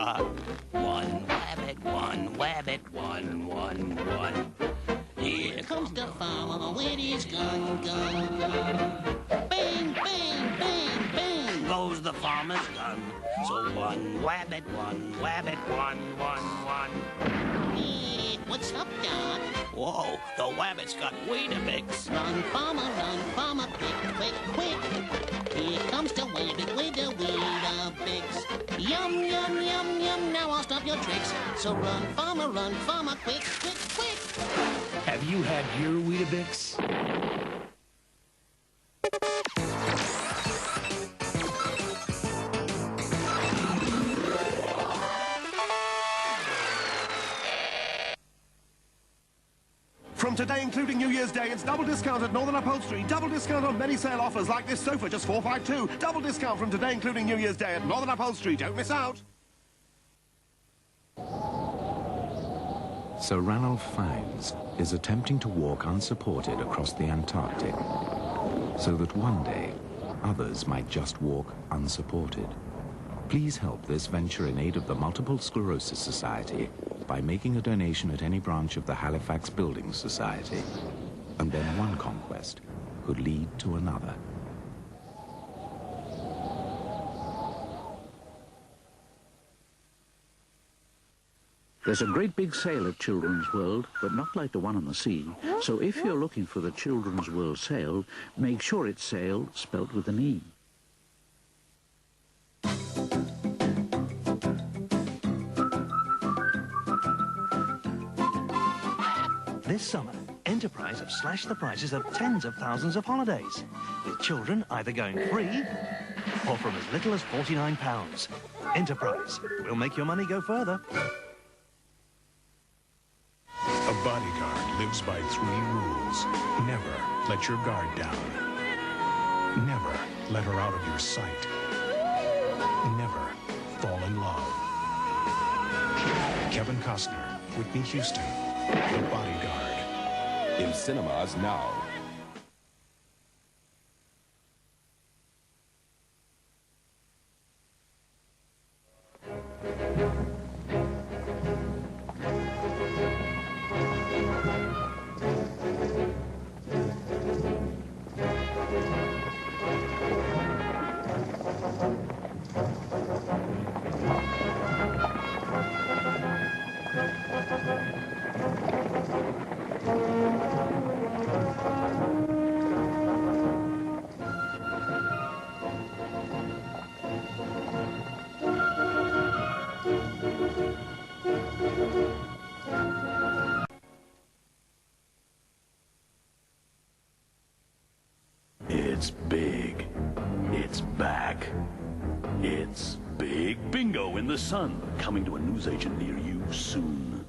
One wabbit, one. Here comes the farmer with his gun. Bang, bang, bang, bang goes the farmer's gun. So one wabbit, one. Hey, what's up, Doc? Whoa, the wabbit's got Weetabix. Run, farmer, quick. Here comes the wabbit with the Weetabix. Yum, now I'll stop your tricks. So run, farmer, quick. Have you had your Weetabix? From today, including New Year's Day, it's double discount at Northern Upholstery. Double discount on many sale offers like this sofa, just $452. Double discount from today, including New Year's Day at Northern Upholstery. Don't miss out. Sir Ranulph Fiennes is attempting to walk unsupported across the Antarctic, so that one day others might just walk unsupported. Please help this venture in aid of the Multiple Sclerosis Society by making a donation at any branch of the Halifax Building Society. And then one conquest could lead to another. There's a great big sale at Children's World, but not like the one on the sea. So if you're looking for the Children's World sale, make sure it's sale spelt with an E. This summer, Enterprise have slashed the prices of tens of thousands of holidays, with children either going free or from as little as £49. Enterprise will make your money go further. A bodyguard lives by 3 rules. Never let your guard down. Never let her out of your sight. Never fall in love. Kevin Costner, Whitney Houston, The Bodyguard. In cinemas now. It's big. It's back. It's Big Bingo in the Sun, coming to a newsagent near you soon.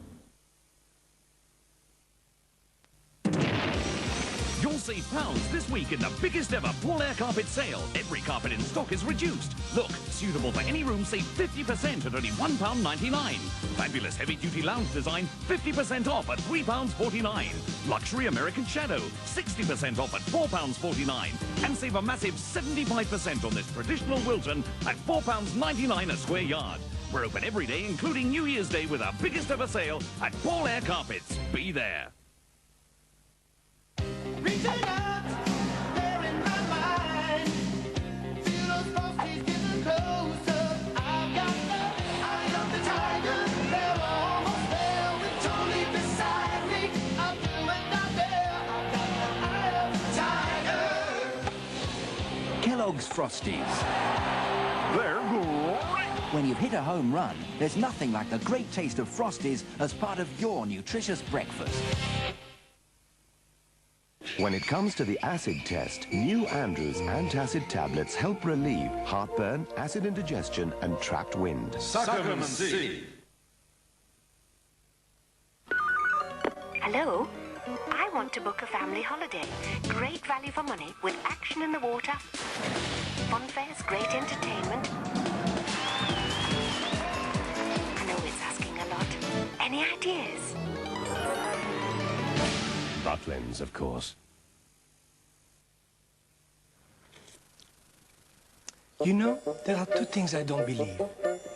You'll save pounds this week in the biggest ever Paul Air carpet sale. Every carpet in stock is reduced. Look, suitable for any room, save 50% at only £1.99. Fabulous heavy-duty lounge design, 50% off at £3.49. Luxury American Shadow, 60% off at £4.49. And save a massive 75% on this traditional Wilton at £4.99 a square yard. We're open every day, including New Year's Day, with our biggest ever sale at Paul Air Carpets. Be there. Reaching out, there in my mind. Feel those frosties getting closer. I've got the eye of the tiger. They're almost there with Tony beside me. I'm doing not there. I've got the eye of the tiger. Kellogg's Frosties. They're great. When you've hit a home run, there's nothing like the great taste of Frosties as part of your nutritious breakfast. When it comes to the acid test, new Andrews antacid tablets help relieve heartburn, acid indigestion, and trapped wind. Suck 'em and see. Hello? I want to book a family holiday. Great value for money with action in the water, fun fairs, great entertainment. I know it's asking a lot. Any ideas? Butlins, of course. You know, there are 2 things I don't believe.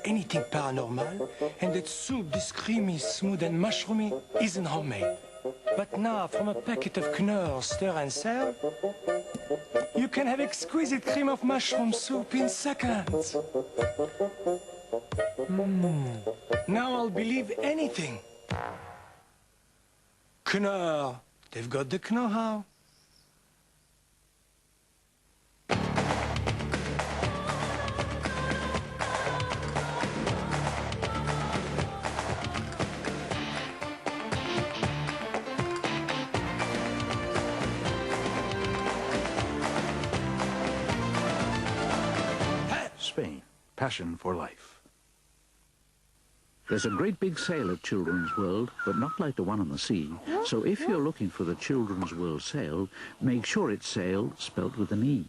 anything paranormal, and that soup, this creamy, smooth and mushroomy, isn't homemade. But now, from a packet of Knorr stir and serve, you can have exquisite cream of mushroom soup in seconds. Now I'll believe anything. Knorr, they've got the know-how. Spain, passion for life. There's a great big sale at Children's World, but not like the one on the sea. So if you're looking for the Children's World sale, make sure it's sale spelt with an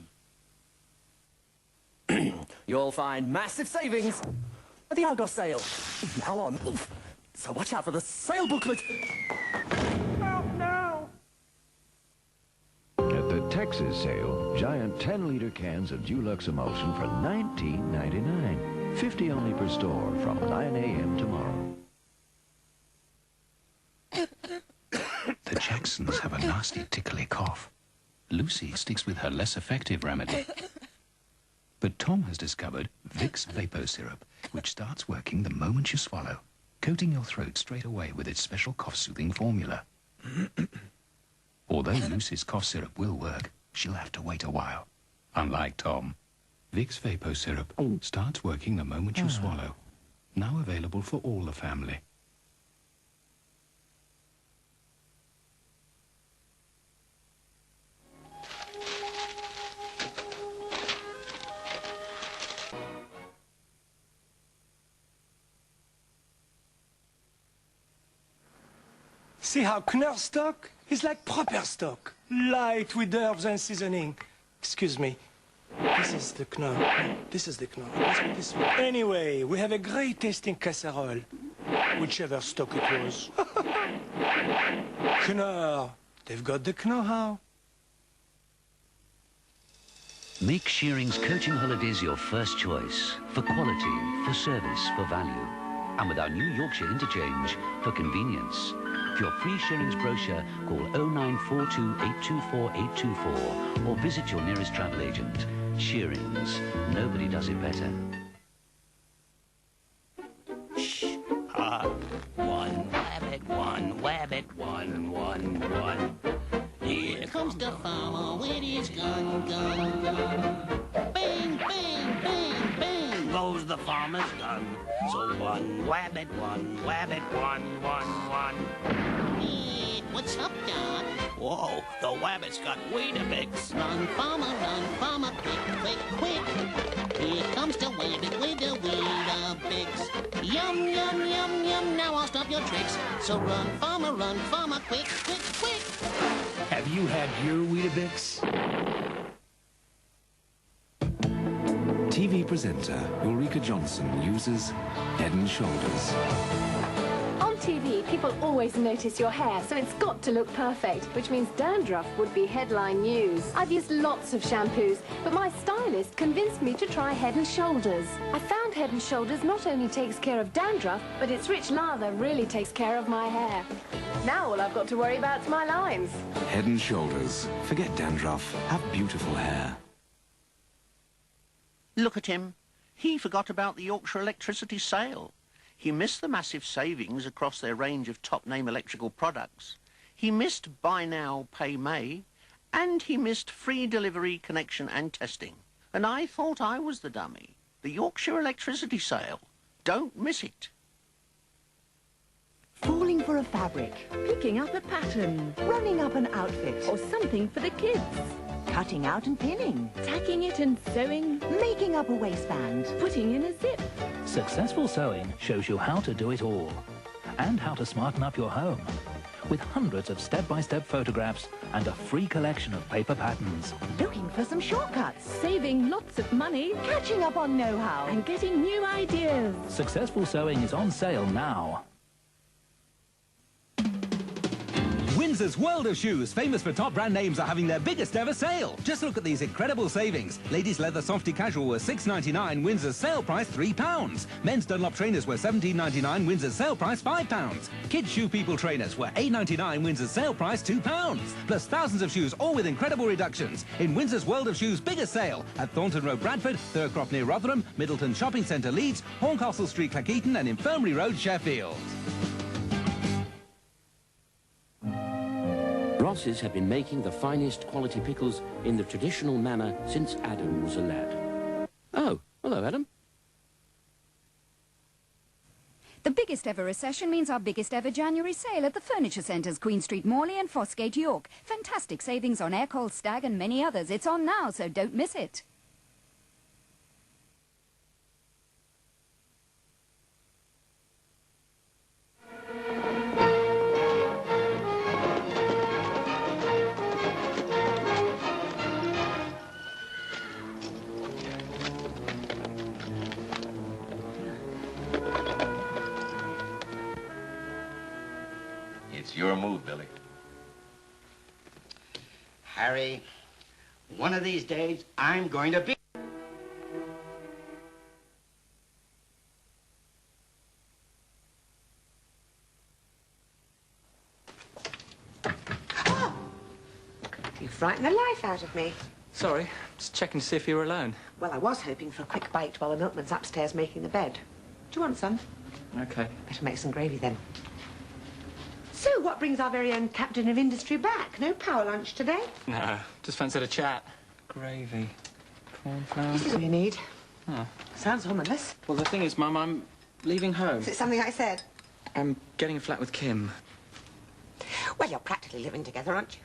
E. You'll find massive savings at the Argos sale. Now on. So watch out for the sale booklet. At the Texas sale, giant 10-liter cans of Dulux Emulsion for $19.99. 50 only per store from 9 a.m. tomorrow. The Jacksons have a nasty tickly cough. Lucy sticks with her less effective remedy. But Tom has discovered Vicks Vapor Syrup, which starts working the moment you swallow, coating your throat straight away with its special cough-soothing formula. Although Lucy's cough syrup will work, she'll have to wait a while. Unlike Tom, Vicks Vapor Syrup starts working the moment you swallow. Now available for all the family. See how Knorr stock is like proper stock. Light with herbs and seasoning. Excuse me. This is the Knorr. This is the Knorr. Let's put this one. Anyway, we have a great tasting casserole. Whichever stock it was. Knorr. They've got the know-how. Make Shearing's coaching holidays your first choice. For quality, for service, for value. And with our new Yorkshire interchange, for convenience. For your free Shearing's brochure, call 0942 824 824 or visit your nearest travel agent. Shearing's. Nobody does it better. Shh. One rabbit, one rabbit, one. Here comes the farmer with his gun. Bang, bang, bang, bang goes the farmer's gun. So one rabbit, one. What's up, Doc? Whoa, the rabbit's got Weetabix. Run, farmer, quick. Here comes the rabbit with the Weetabix. Yum, now I'll stop your tricks. So run, farmer, quick. Have you had your Weetabix? TV presenter Ulrika Johnson uses Head and Shoulders. On TV, people always notice your hair, so it's got to look perfect, which means dandruff would be headline news. I've used lots of shampoos, but my stylist convinced me to try Head and Shoulders. I found Head and Shoulders not only takes care of dandruff, but its rich lather really takes care of my hair. Now all I've got to worry about is my lines. Head and Shoulders. Forget dandruff. Have beautiful hair. Look at him. He forgot about the Yorkshire electricity sale. He missed the massive savings across their range of top-name electrical products. He missed Buy Now, Pay May. And he missed free delivery, connection and testing. And I thought I was the dummy. The Yorkshire electricity sale. Don't miss it. Falling for a fabric, picking up a pattern, running up an outfit, or something for the kids. Cutting out and pinning, tacking it and sewing, making up a waistband, putting in a zip. Successful Sewing shows you how to do it all and how to smarten up your home with hundreds of step-by-step photographs and a free collection of paper patterns. Looking for some shortcuts, saving lots of money, catching up on know-how, and getting new ideas. Successful Sewing is on sale now. Windsor's World of Shoes, famous for top brand names, are having their biggest ever sale. Just look at these incredible savings. Ladies' leather softy casual were £6.99, Windsor's sale price £3. Men's Dunlop trainers were £17.99, Windsor's sale price £5. Kids Shoe People trainers were £8.99, Windsor's sale price £2. Plus thousands of shoes, all with incredible reductions. In Windsor's World of Shoes biggest sale at Thornton Road, Bradford, Thurcroft near Rotherham, Middleton Shopping Centre, Leeds, Horncastle Street, Clackeaton and Infirmary Road, Sheffield. Ross's have been making the finest quality pickles in the traditional manner since Adam was a lad. Oh, hello, Adam. The biggest ever recession means our biggest ever January sale at the Furniture Centres, Queen Street, Morley and Fossgate, York. Fantastic savings on Aircall, Stag and many others. It's on now, so don't miss it. It's your move, Billy. Harry, one of these days, I'm going to be... You frightened the life out of me. Sorry, just checking to see if you were alone. Well, I was hoping for a quick bite while the milkman's upstairs making the bed. Do you want some? Okay. Better make some gravy then. So, what brings our very own captain of industry back? No power lunch today? No, just fancied a chat. Gravy. Cornflour. This is all you need. Oh. Sounds ominous. Well, the thing is, Mum, I'm leaving home. Is it something I said? I'm getting a flat with Kim. Well, you're practically living together, aren't you?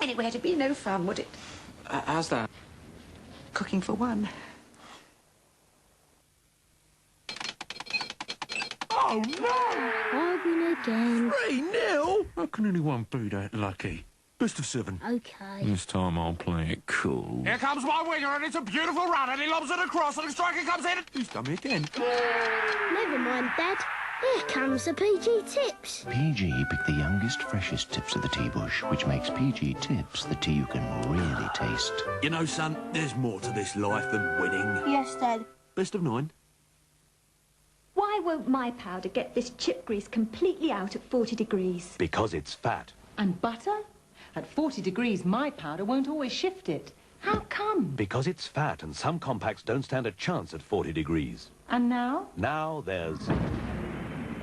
Anyway, it'd be no fun, would it? How's that? Cooking for one. Oh, no! Arguing again. 3-0? How can anyone be that lucky? Best of 7. Okay. This time I'll play it cool. Here comes my winger, and it's a beautiful run, and he lobs it across, and the striker comes in. He's done me again. Never mind, Dad. Here comes the PG Tips. PG picked the youngest, freshest tips of the tea bush, which makes PG Tips the tea you can really taste. You know, son, there's more to this life than winning. Yes, Dad. Best of 9. Why won't my powder get this chip grease completely out at 40 degrees? Because it's fat. And butter? At 40 degrees, my powder won't always shift it. How come? Because it's fat, and some compacts don't stand a chance at 40 degrees. And now? Now there's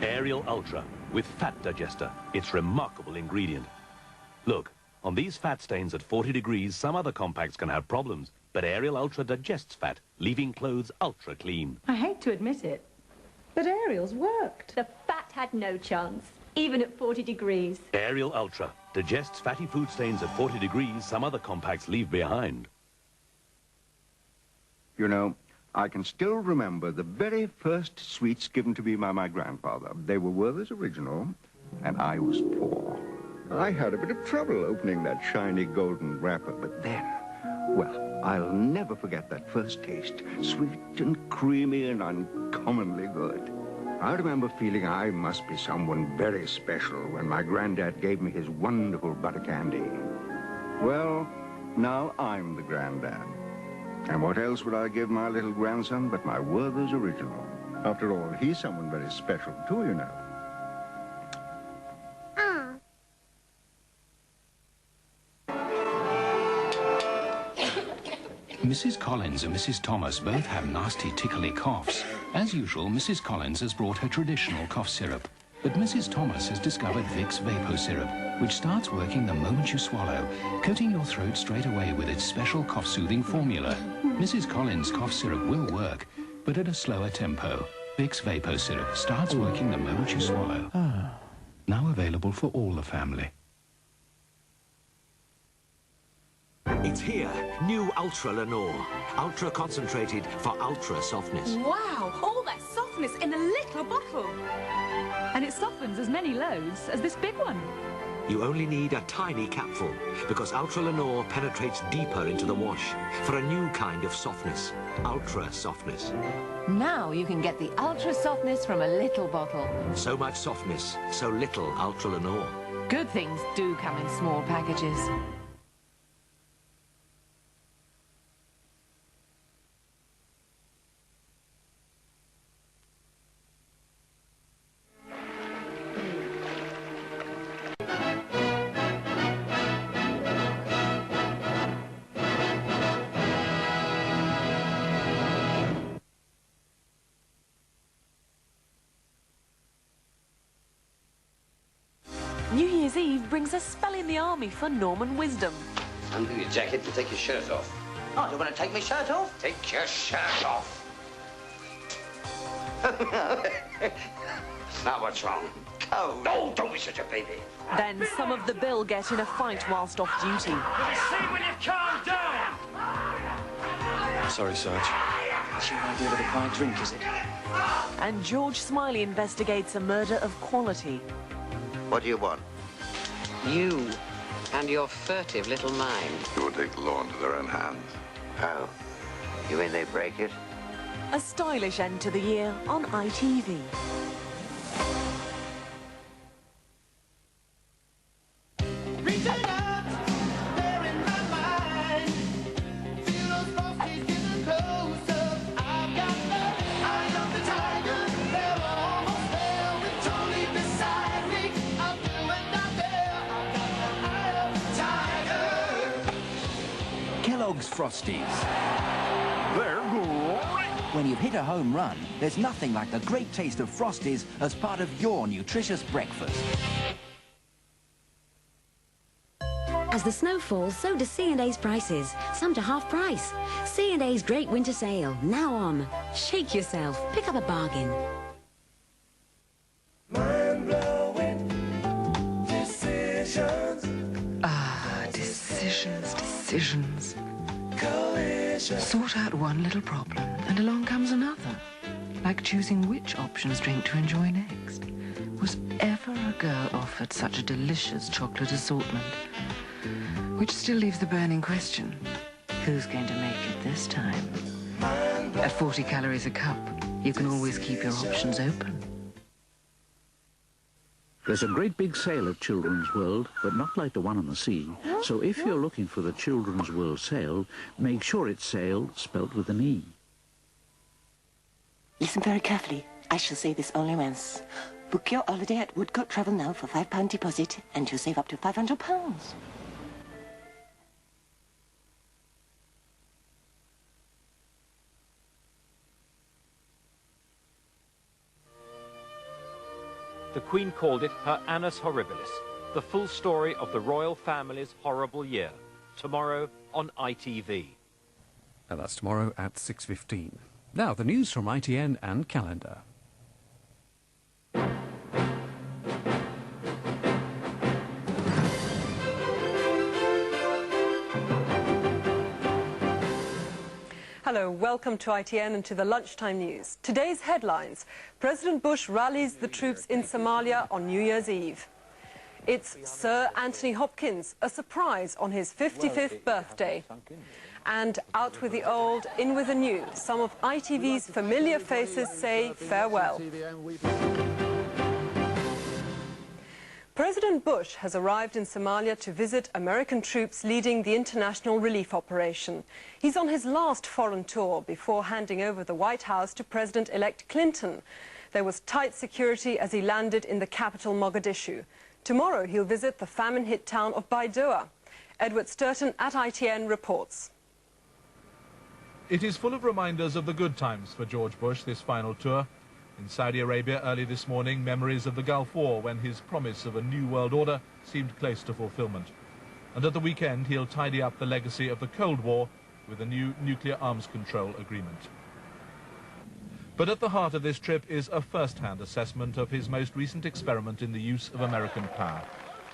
Ariel Ultra with fat digester. Its remarkable ingredient. Look, on these fat stains at 40 degrees, some other compacts can have problems, but Ariel Ultra digests fat, leaving clothes ultra clean. I hate to admit it, but Ariel's worked. The fat had no chance, even at 40 degrees. Ariel Ultra digests fatty food stains at 40 degrees some other compacts leave behind. You know, I can still remember the very first sweets given to me by my grandfather. They were Werther's Original, and I was poor. I had a bit of trouble opening that shiny golden wrapper, but then, well, I'll never forget that first taste. Sweet and creamy and uncommonly good. I remember feeling I must be someone very special when my granddad gave me his wonderful butter candy. Well, now I'm the granddad. And what else would I give my little grandson but my Werther's Original? After all, he's someone very special too, you know. Mrs. Collins and Mrs. Thomas both have nasty tickly coughs. As usual, Mrs. Collins has brought her traditional cough syrup. But Mrs. Thomas has discovered Vicks Vapo Syrup, which starts working the moment you swallow, coating your throat straight away with its special cough-soothing formula. Mrs. Collins' cough syrup will work, but at a slower tempo. Vicks Vapo Syrup starts working the moment you swallow. Now available for all the family. It's here, new Ultra Lenore. Ultra concentrated for ultra softness. Wow, all that softness in a little bottle. And it softens as many loads as this big one. You only need a tiny capful, because Ultra Lenore penetrates deeper into the wash for a new kind of softness, ultra softness. Now you can get the ultra softness from a little bottle. So much softness, so little Ultra Lenore. Good things do come in small packages. New Year's Eve brings a spell in the army for Norman wisdom. Undo your jacket and take your shirt off. Oh, do you want to take my shirt off? Take your shirt off. Now what's wrong? Cold. Oh, don't be such a baby. Then some of the bill get in a fight whilst off duty. See when you calm down! Sorry, Sarge. That's your idea of a quiet drink, is it? And George Smiley investigates a murder of quality. What do you want? You and your furtive little mind. You will take the law into their own hands. Oh, you mean they break it? A stylish end to the year on ITV. Reaching out, there in my mind. Feel those frosties getting closer. I've got the eye of the tiger. They're almost there with Tony beside me. I'm doing not there. I've got the eye of the tiger. Kellogg's Frosties. They're great. When you've hit a home run, there's nothing like the great taste of Frosties as part of your nutritious breakfast. As the snow falls, so do C&A's prices. Some to half price. C&A's Great Winter Sale, now on. Shake yourself. Pick up a bargain. Mind-blowing decisions. Ah, decisions. Collision. Sort out one little problem, and along comes another. Like choosing which options drink to enjoy next. Was ever a girl offered such a delicious chocolate assortment? Which still leaves the burning question. Who's going to make it this time? At 40 calories a cup, you can always keep your options open. There's a great big sale at Children's World, but not like the one on the sea. So if you're looking for the Children's World sale, make sure it's sale spelt with an E. Listen very carefully. I shall say this only once. Book your holiday at Woodcote Travel now for £5 deposit, and you'll save up to £500. The Queen called it her Annus Horribilis, the full story of the royal family's horrible year. Tomorrow on ITV. And that's tomorrow at 6:15. Now, the news from ITN and Calendar. Hello, welcome to ITN and to the lunchtime news. Today's headlines. President Bush rallies the troops in Somalia on New Year's Eve. It's Sir Anthony Hopkins, a surprise on his 55th birthday. And out with the old, in with the new. Some of ITV's familiar faces say farewell. President Bush has arrived in Somalia to visit American troops leading the international relief operation. He's on his last foreign tour before handing over the White House to President-elect Clinton. There was tight security as he landed in the capital, Mogadishu. Tomorrow he'll visit the famine-hit town of Baidoa. Edward Sturton at ITN reports. It is full of reminders of the good times for George Bush, this final tour. In Saudi Arabia early this morning, memories of the Gulf War when his promise of a new world order seemed close to fulfillment. And at the weekend, he'll tidy up the legacy of the Cold War with a new nuclear arms control agreement. But at the heart of this trip is a first-hand assessment of his most recent experiment in the use of American power.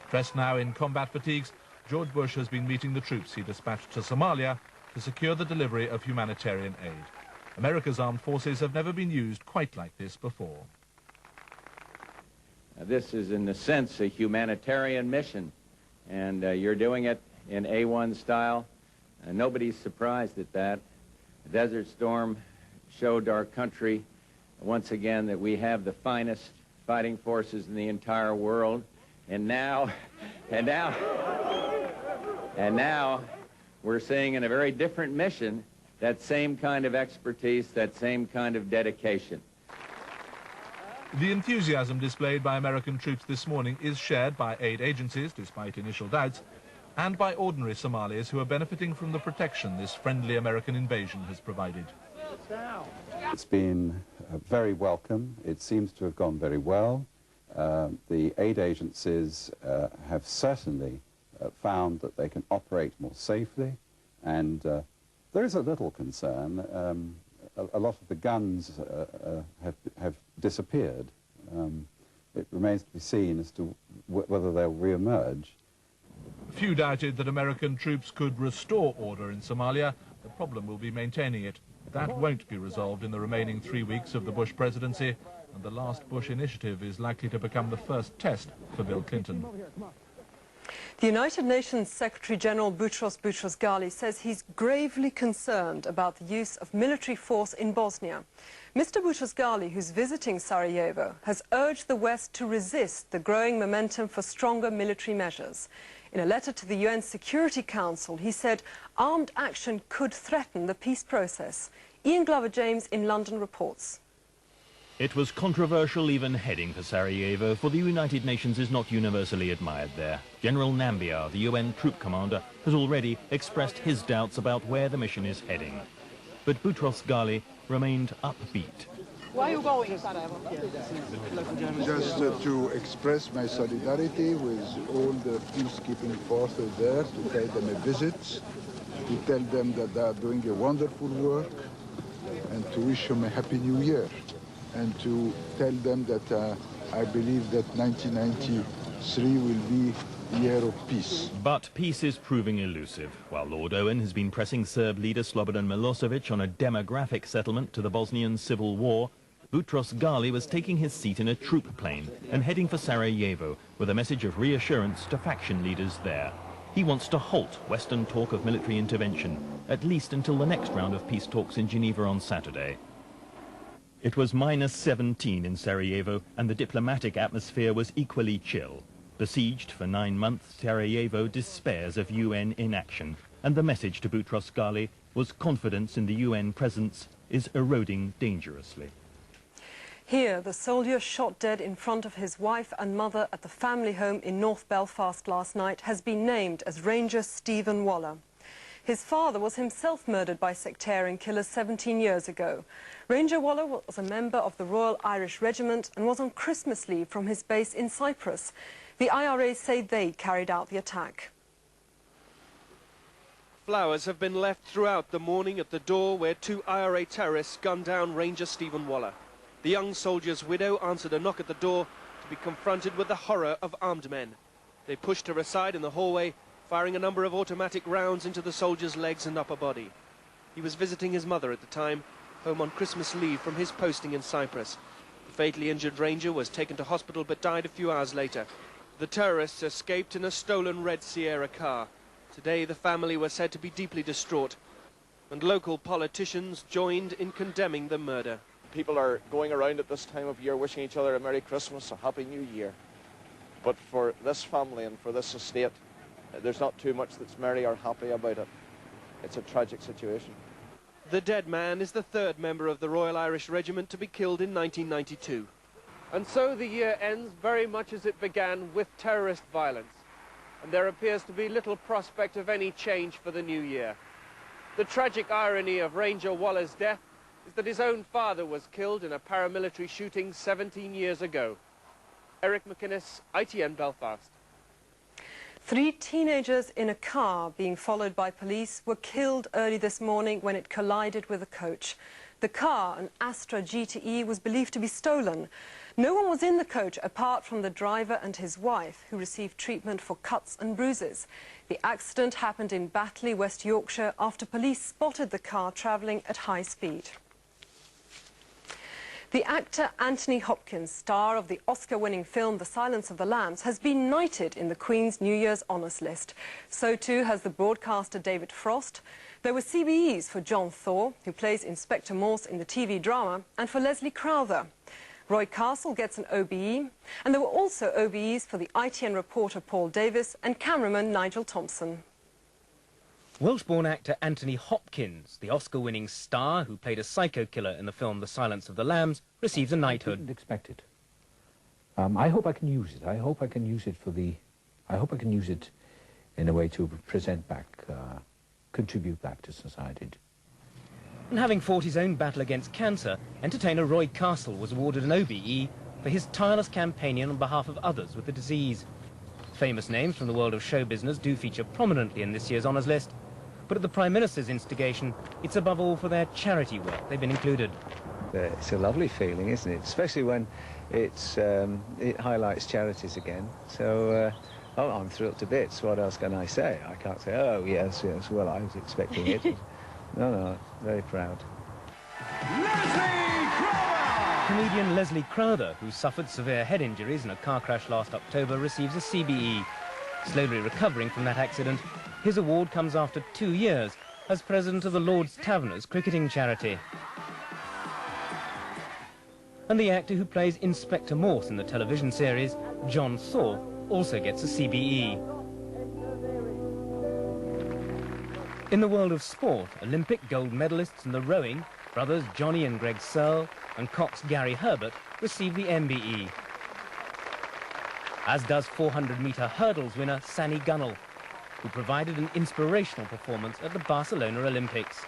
Dressed now in combat fatigues, George Bush has been meeting the troops he dispatched to Somalia to secure the delivery of humanitarian aid. America's armed forces have never been used quite like this before. This is, in a sense, a humanitarian mission, and you're doing it in A1 style. Nobody's surprised at that. The Desert Storm showed our country once again that we have the finest fighting forces in the entire world, And now we're seeing in a very different mission that same kind of expertise, that same kind of dedication. The enthusiasm displayed by American troops this morning is shared by aid agencies, despite initial doubts, and by ordinary Somalis who are benefiting from the protection this friendly American invasion has provided. It's been very welcome. It seems to have gone very well. The aid agencies have certainly found that they can operate more safely, and there is a little concern. A lot of the guns have disappeared. It remains to be seen as to whether they'll re-emerge. Few doubted that American troops could restore order in Somalia. The problem will be maintaining it. That won't be resolved in the remaining 3 weeks of the Bush presidency, and the last Bush initiative is likely to become the first test for Bill Clinton. The United Nations Secretary-General Boutros Boutros-Ghali says he's gravely concerned about the use of military force in Bosnia. Mr. Boutros-Ghali, who's visiting Sarajevo, has urged the West to resist the growing momentum for stronger military measures. In a letter to the UN Security Council, he said armed action could threaten the peace process. Ian Glover-James in London reports. It was controversial even heading for Sarajevo, for the United Nations is not universally admired there. General Nambiar, the UN troop commander, has already expressed his doubts about where the mission is heading. But Boutros-Ghali remained upbeat. Why are you going to Sarajevo? Just to express my solidarity with all the peacekeeping forces there, to pay them a visit, to tell them that they are doing a wonderful work, and to wish them a happy new year, and to tell them that I believe that 1993 will be a year of peace. But peace is proving elusive. While Lord Owen has been pressing Serb leader Slobodan Milosevic on a demographic settlement to the Bosnian civil war, Boutros-Ghali was taking his seat in a troop plane and heading for Sarajevo with a message of reassurance to faction leaders there. He wants to halt Western talk of military intervention, at least until the next round of peace talks in Geneva on Saturday. It was -17 in Sarajevo, and the diplomatic atmosphere was equally chill. Besieged for 9 months, Sarajevo despairs of UN inaction, and the message to Boutros-Ghali was confidence in the UN presence is eroding dangerously. Here, the soldier shot dead in front of his wife and mother at the family home in North Belfast last night has been named as Ranger Stephen Waller. His father was himself murdered by sectarian killers 17 years ago. Ranger Waller was a member of the Royal Irish Regiment and was on Christmas leave from his base in Cyprus. The IRA say they carried out the attack. Flowers have been left throughout the morning at the door where 2 IRA terrorists gunned down Ranger Stephen Waller. The young soldier's widow answered a knock at the door to be confronted with the horror of armed men. They pushed her aside in the hallway, firing a number of automatic rounds into the soldier's legs and upper body. He was visiting his mother at the time, home on Christmas leave from his posting in Cyprus. The fatally injured ranger was taken to hospital but died a few hours later. The terrorists escaped in a stolen red Sierra car. Today the family were said to be deeply distraught, and local politicians joined in condemning the murder. People are going around at this time of year wishing each other a Merry Christmas, a Happy New Year. But for this family and for this estate, there's not too much that's merry or happy about it. It's a tragic situation. The dead man is the 3rd member of the Royal Irish Regiment to be killed in 1992. And so the year ends very much as it began, with terrorist violence. And there appears to be little prospect of any change for the new year. The tragic irony of Ranger Waller's death is that his own father was killed in a paramilitary shooting 17 years ago. Eric McInnes, ITN Belfast. 3 teenagers in a car being followed by police were killed early this morning when it collided with a coach. The car, an Astra GTE, was believed to be stolen. No one was in the coach apart from the driver and his wife, who received treatment for cuts and bruises. The accident happened in Batley, West Yorkshire, after police spotted the car travelling at high speed. The actor Anthony Hopkins, star of the Oscar-winning film The Silence of the Lambs, has been knighted in the Queen's New Year's Honours List. So too has the broadcaster David Frost. There were CBEs for John Thaw, who plays Inspector Morse in the TV drama, and for Leslie Crowther. Roy Castle gets an OBE, and there were also OBEs for the ITN reporter Paul Davis and cameraman Nigel Thompson. Welsh-born actor Anthony Hopkins, the Oscar-winning star who played a psycho killer in the film The Silence of the Lambs, receives a knighthood. I didn't expect it. I hope I can use it. I hope I can use it in a way to present back, contribute back to society. And having fought his own battle against cancer, entertainer Roy Castle was awarded an OBE for his tireless campaigning on behalf of others with the disease. Famous names from the world of show business do feature prominently in this year's honours list, but at the Prime Minister's instigation, it's above all for their charity work they've been included. It's a lovely feeling, isn't it? Especially when it highlights charities again. So, oh, I'm thrilled to bits. What else can I say? I can't say, oh, yes, yes, well, I was expecting it. No, very proud. Comedian Leslie Crowther, who suffered severe head injuries in a car crash last October, receives a CBE. Slowly recovering from that accident, his award comes after 2 years as president of the Lord's Taverners cricketing charity. And the actor who plays Inspector Morse in the television series, John Thaw, also gets a CBE. In the world of sport, Olympic gold medalists in the rowing, brothers Johnny and Greg Searle and Cox Gary Herbert, receive the MBE. As does 400-metre hurdles winner Sani Gunnell, who provided an inspirational performance at the Barcelona Olympics.